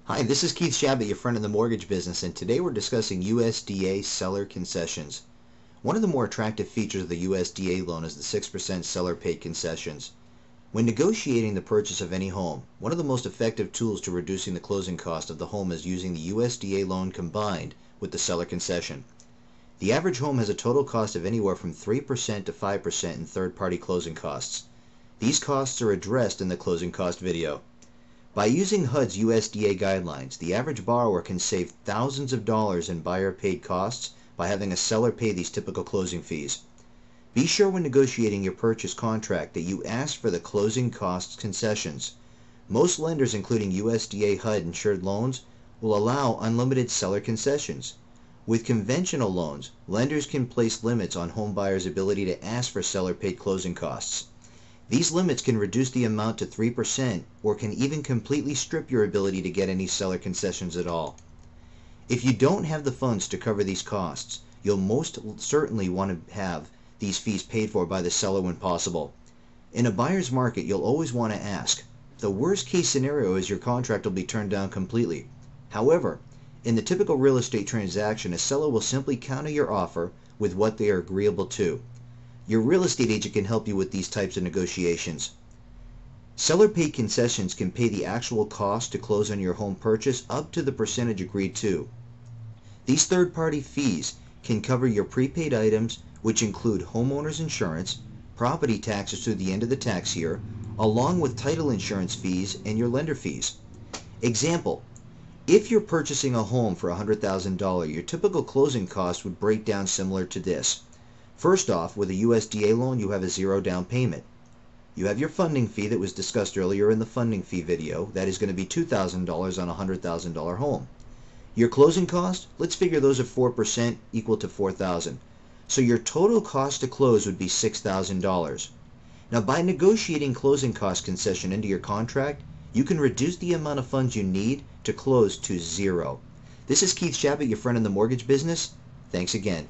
Hi, this is Keith Shabbat, your friend in the mortgage business, and today we're discussing USDA seller concessions. One of the more attractive features of the USDA loan is the 6% seller paid concessions. When negotiating the purchase of any home, one of the most effective tools to reducing the closing cost of the home is using the USDA loan combined with the seller concession. The average home has a total cost of anywhere from 3% to 5% in third-party closing costs. These costs are addressed in the closing cost video. By using HUD's USDA guidelines, the average borrower can save thousands of dollars in buyer-paid costs by having a seller pay these typical closing fees. Be sure when negotiating your purchase contract that you ask for the closing costs concessions. Most lenders, including USDA HUD insured loans, will allow unlimited seller concessions. With conventional loans, lenders can place limits on home buyers' ability to ask for seller-paid closing costs. These limits can reduce the amount to 3% or can even completely strip your ability to get any seller concessions at all. If you don't have the funds to cover these costs, you'll most certainly want to have these fees paid for by the seller when possible. In a buyer's market, you'll always want to ask. The worst case scenario is your contract will be turned down completely. However, in the typical real estate transaction, a seller will simply counter your offer with what they are agreeable to. Your real estate agent can help you with these types of negotiations. Seller-paid concessions can pay the actual cost to close on your home purchase up to the percentage agreed to. These third-party fees can cover your prepaid items, which include homeowner's insurance, property taxes through the end of the tax year, along with title insurance fees and your lender fees. Example: if you're purchasing a home for $100,000, your typical closing cost would break down similar to this. First off, with a USDA loan, you have a zero down payment. You have your funding fee that was discussed earlier in the funding fee video. That is going to be $2,000 on a $100,000 home. Your closing cost, let's figure those at 4% equal to $4,000. So your total cost to close would be $6,000. Now, by negotiating closing cost concession into your contract, you can reduce the amount of funds you need to close to zero. This is Keith Shabbat, your friend in the mortgage business. Thanks again.